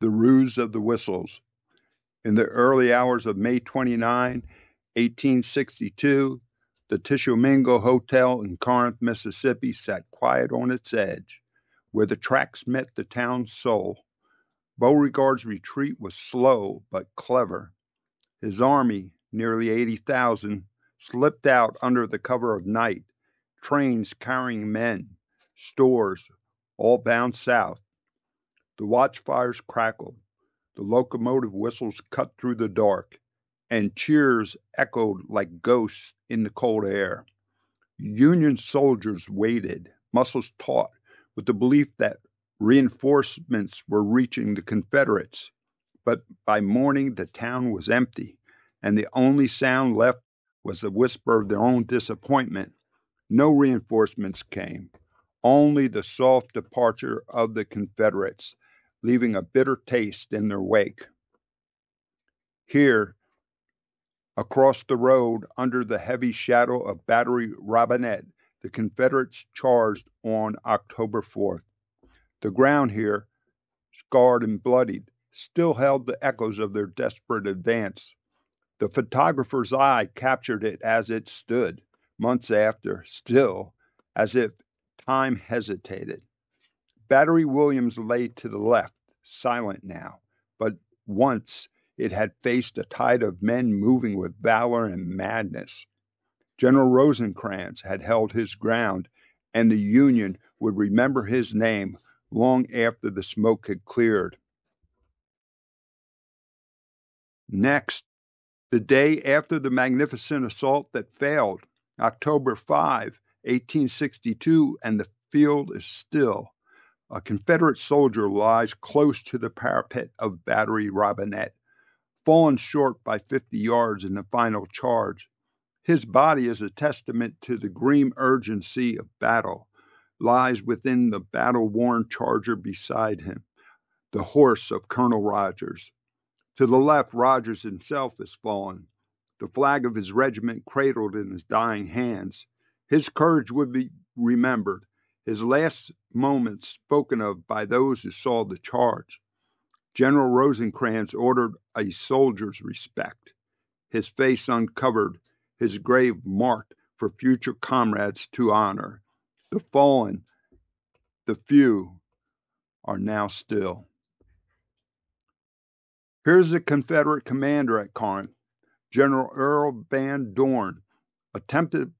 The Ruse of the Whistles. In the early hours of May 29, 1862, the Tishomingo Hotel in Corinth, Mississippi sat quiet on its edge, where the tracks met the town's soul. Beauregard's retreat was slow but clever. His army, nearly 80,000, slipped out under the cover of night, trains carrying men, stores, all bound south. The watchfires crackled, the locomotive whistles cut through the dark, and cheers echoed like ghosts in the cold air. Union soldiers waited, muscles taut, with the belief that reinforcements were reaching the Confederates. But by morning, the town was empty, and the only sound left was the whisper of their own disappointment. No reinforcements came, only the soft departure of the Confederates, leaving a bitter taste in their wake. Here, across the road, under the heavy shadow of Battery Robinett, the Confederates charged on October 4th. The ground here, scarred and bloodied, still held the echoes of their desperate advance. The photographer's eye captured it as it stood, months after, still, as if time hesitated. Battery Williams lay to the left, silent now, but once it had faced a tide of men moving with valor and madness. General Rosecrans had held his ground, and the Union would remember his name long after the smoke had cleared. Next, the day after the magnificent assault that failed, October 5, 1862, and the field is still. A Confederate soldier lies close to the parapet of Battery Robinett, fallen short by 50 yards in the final charge. His body is a testament to the grim urgency of battle, lies within the battle-worn charger beside him, the horse of Colonel Rogers. To the left, Rogers himself is fallen, the flag of his regiment cradled in his dying hands. His courage would be remembered, his last moments spoken of by those who saw the charge. General Rosecrans ordered a soldier's respect, his face uncovered, his grave marked for future comrades to honor. The fallen, the few, are now still. Here's the Confederate commander at Corinth, General Earl Van Dorn. A tempest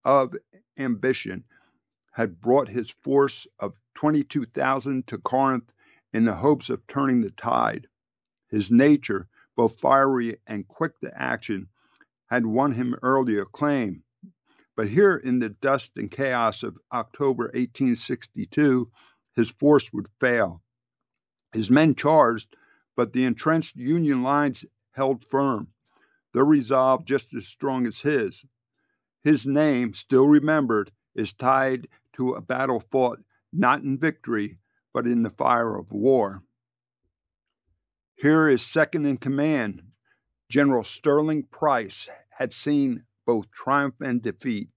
of ambition had brought his force of 22,000 to Corinth in the hopes of turning the tide. His nature, both fiery and quick to action, had won him early acclaim. But here in the dust and chaos of October 1862, his force would fail. His men charged, but the entrenched Union lines held firm, their resolve just as strong as his. His name, still remembered, is tied to a battle fought not in victory, but in the fire of war. Here is second in command. General Sterling Price had seen both triumph and defeat.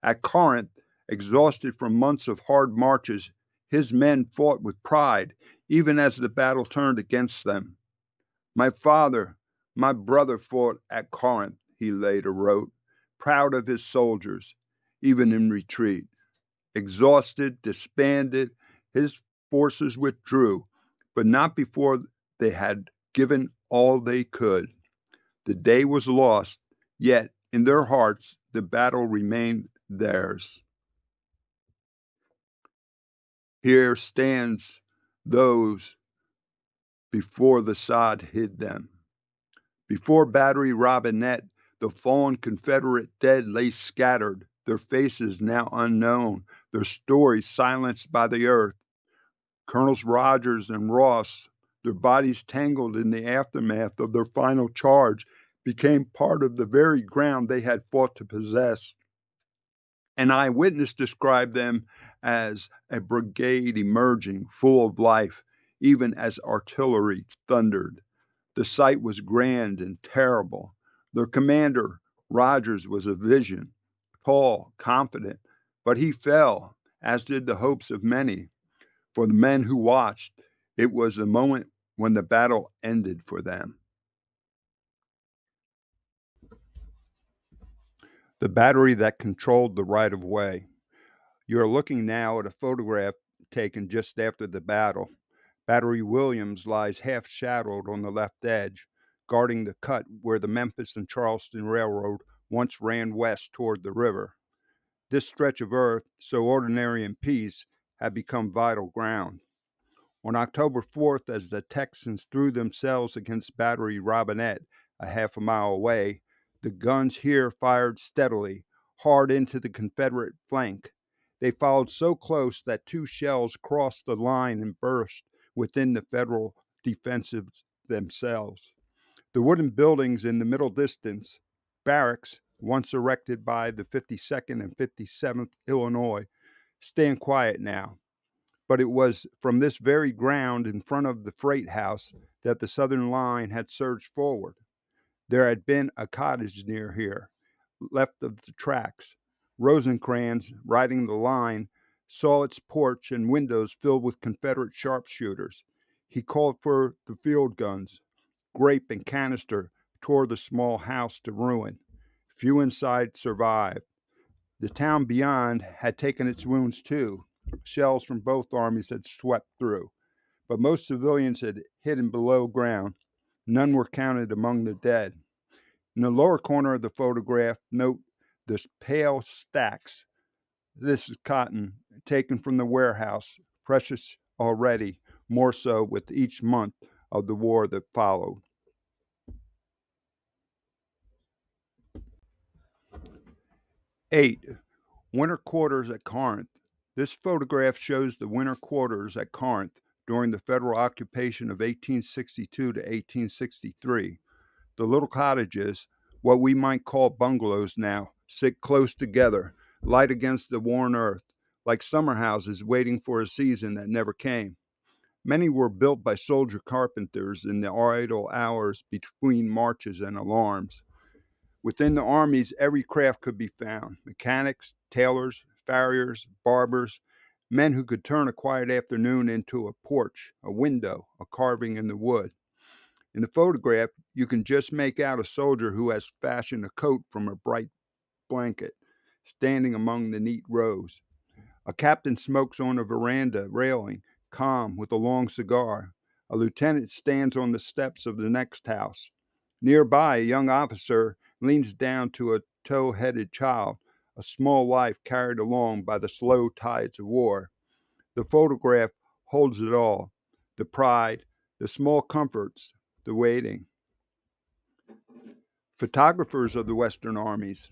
At Corinth, exhausted from months of hard marches, his men fought with pride, even as the battle turned against them. My father, my brother fought at Corinth, he later wrote, proud of his soldiers, even in retreat. Exhausted, disbanded, his forces withdrew, but not before they had given all they could. The day was lost, yet in their hearts the battle remained theirs. Here stands those before the sod hid them. Before Battery Robinett, the fallen Confederate dead lay scattered, their faces now unknown, their stories silenced by the earth. Colonels Rogers and Ross, their bodies tangled in the aftermath of their final charge, became part of the very ground they had fought to possess. An eyewitness described them as a brigade emerging, full of life, even as artillery thundered. The sight was grand and terrible. Their commander, Rogers, was a vision, tall, confident, but he fell, as did the hopes of many. For the men who watched, it was the moment when the battle ended for them. The battery that controlled the right-of-way. You're looking now at a photograph taken just after the battle. Battery Williams lies half-shadowed on the left edge, guarding the cut where the Memphis and Charleston Railroad once ran west toward the river. This stretch of earth, so ordinary in peace, had become vital ground. On October 4th, as the Texans threw themselves against Battery Robinett, a half a mile away, the guns here fired steadily, hard into the Confederate flank. They followed so close that 2 shells crossed the line and burst within the Federal defensives themselves. The wooden buildings in the middle distance, barracks, once erected by the 52nd and 57th Illinois, stand quiet now. But it was from this very ground in front of the freight house that the Southern line had surged forward. There had been a cottage near here, left of the tracks. Rosecrans, riding the line, saw its porch and windows filled with Confederate sharpshooters. He called for the field guns. Grape and canister tore the small house to ruin. Few inside survived. The town beyond had taken its wounds too. Shells from both armies had swept through, but most civilians had hidden below ground. None were counted among the dead. In the lower corner of the photograph, note the pale stacks. This is cotton taken from the warehouse, precious already, more so with each month of the war that followed. 8. Winter quarters at Corinth. This photograph shows the winter quarters at Corinth during the Federal occupation of 1862 to 1863. The little cottages, what we might call bungalows now, sit close together, light against the worn earth, like summer houses waiting for a season that never came. Many were built by soldier carpenters in the idle hours between marches and alarms. Within the armies, every craft could be found: mechanics, tailors, farriers, barbers, men who could turn a quiet afternoon into a porch, a window, a carving in the wood. In the photograph, you can just make out a soldier who has fashioned a coat from a bright blanket, standing among the neat rows. A captain smokes on a veranda railing, calm, with a long cigar. A lieutenant stands on the steps of the next house. Nearby, a young officer leans down to a tow-headed child, a small life carried along by the slow tides of war. The photograph holds it all: the pride, the small comforts, the waiting. Photographers of the Western armies.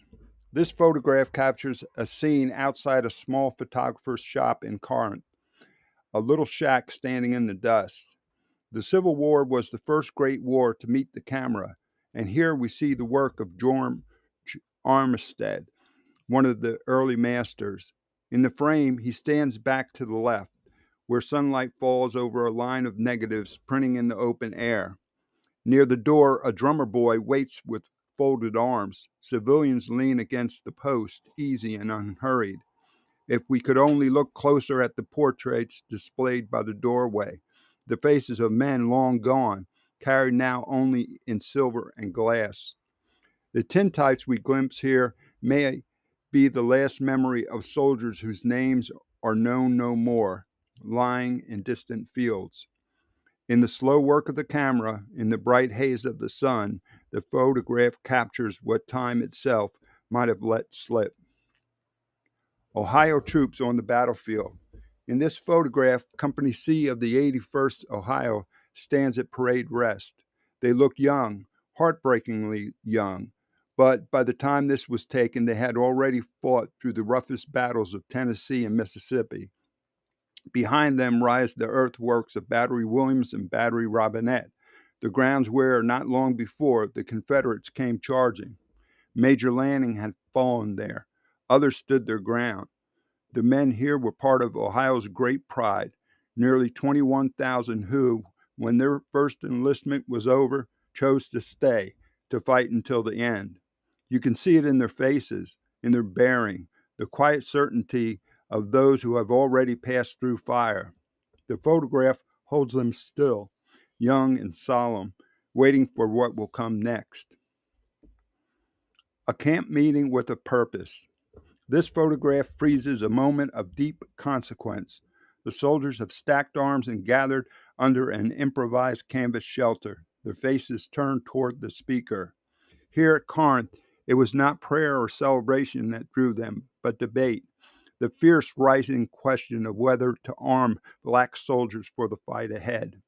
This photograph captures a scene outside a small photographer's shop in Corinth, a little shack standing in the dust. The Civil War was the first great war to meet the camera, and here we see the work of George Armistead, one of the early masters. In the frame, he stands back to the left, where sunlight falls over a line of negatives printing in the open air. Near the door, a drummer boy waits with folded arms. Civilians lean against the post, easy and unhurried. If we could only look closer at the portraits displayed by the doorway, the faces of men long gone, carried now only in silver and glass. The tintypes we glimpse here may be the last memory of soldiers whose names are known no more, lying in distant fields. In the slow work of the camera, in the bright haze of the sun, the photograph captures what time itself might have let slip. Ohio troops on the battlefield. In this photograph, Company C of the 81st Ohio stands at parade rest. They look young, heartbreakingly young, but by the time this was taken, they had already fought through the roughest battles of Tennessee and Mississippi. Behind them rise the earthworks of Battery Williams and Battery Robinett, the grounds where, not long before, the Confederates came charging. Major Lanning had fallen there. Others stood their ground. The men here were part of Ohio's great pride, nearly 21,000 who, when their first enlistment was over, chose to stay, to fight until the end. You can see it in their faces, in their bearing, the quiet certainty of those who have already passed through fire. The photograph holds them still. young and solemn, waiting for what will come next. A camp meeting with a purpose. This photograph freezes a moment of deep consequence. The soldiers have stacked arms and gathered under an improvised canvas shelter, their faces turned toward the speaker. Here at Corinth, it was not prayer or celebration that drew them, but debate, the fierce rising question of whether to arm black soldiers for the fight ahead.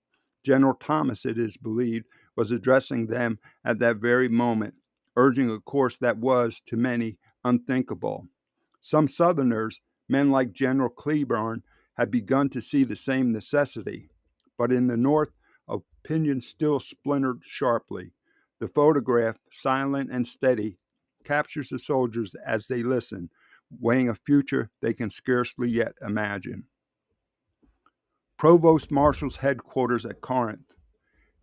General Thomas, it is believed, was addressing them at that very moment, urging a course that was, to many, unthinkable. Some Southerners, men like General Cleburne, had begun to see the same necessity, but in the North, opinion still splintered sharply. The photograph, silent and steady, captures the soldiers as they listen, weighing a future they can scarcely yet imagine. Provost Marshal's headquarters at Corinth.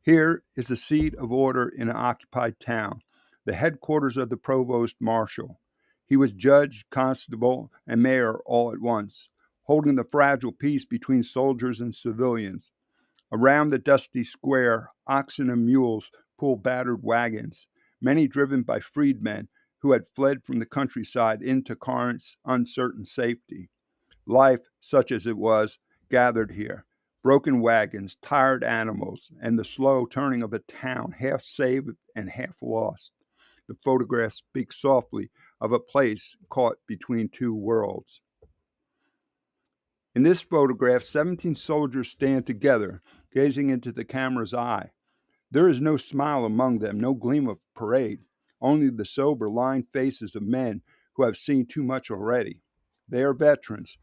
Here is the seat of order in an occupied town, the headquarters of the Provost Marshal. He was judge, constable, and mayor all at once, holding the fragile peace between soldiers and civilians. Around the dusty square, oxen and mules pull battered wagons, many driven by freedmen who had fled from the countryside into Corinth's uncertain safety. Life, such as it was, gathered here. Broken wagons, tired animals, and the slow turning of a town half saved and half lost. The photograph speaks softly of a place caught between two worlds. In this photograph, 17 soldiers stand together, gazing into the camera's eye. There is no smile among them, no gleam of parade, only the sober, lined faces of men who have seen too much already. They are veterans,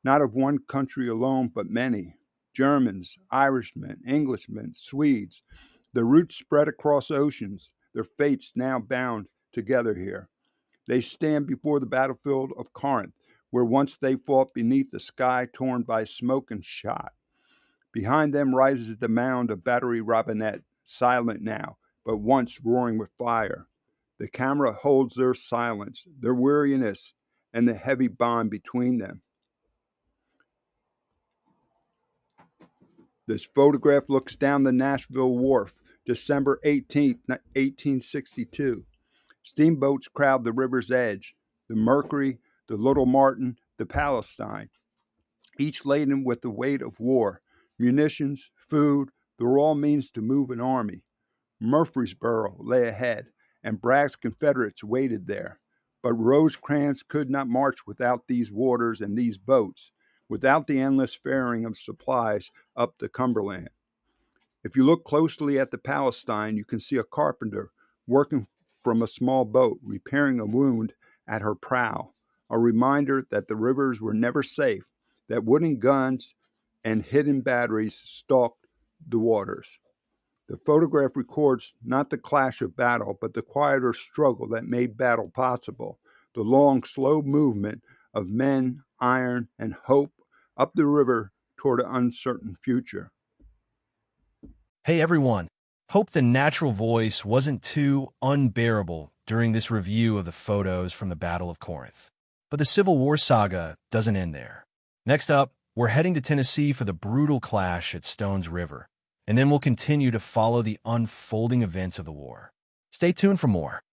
not of one country alone, but many. Germans, Irishmen, Englishmen, Swedes. Their roots spread across oceans, their fates now bound together here. They stand before the battlefield of Corinth, where once they fought beneath the sky torn by smoke and shot. Behind them rises the mound of Battery Robinett, silent now, but once roaring with fire. The camera holds their silence, their weariness, and the heavy bond between them. This photograph looks down the Nashville Wharf, December 18, 1862. Steamboats crowd the river's edge, the Mercury, the Little Martin, the Palestine, each laden with the weight of war, munitions, food, the raw means to move an army. Murfreesboro lay ahead, and Bragg's Confederates waited there. But Rosecrans could not march without these waters and these boats, without the endless ferrying of supplies up the Cumberland. If you look closely at the Palestine, you can see a carpenter working from a small boat, repairing a wound at her prow, a reminder that the rivers were never safe, that wooden guns and hidden batteries stalked the waters. The photograph records not the clash of battle, but the quieter struggle that made battle possible, the long, slow movement of men, iron, and hope up the river toward an uncertain future. Hey everyone, hope the natural voice wasn't too unbearable during this review of the photos from the Battle of Corinth. But the Civil War saga doesn't end there. Next up, we're heading to Tennessee for the brutal clash at Stones River, and then we'll continue to follow the unfolding events of the war. Stay tuned for more.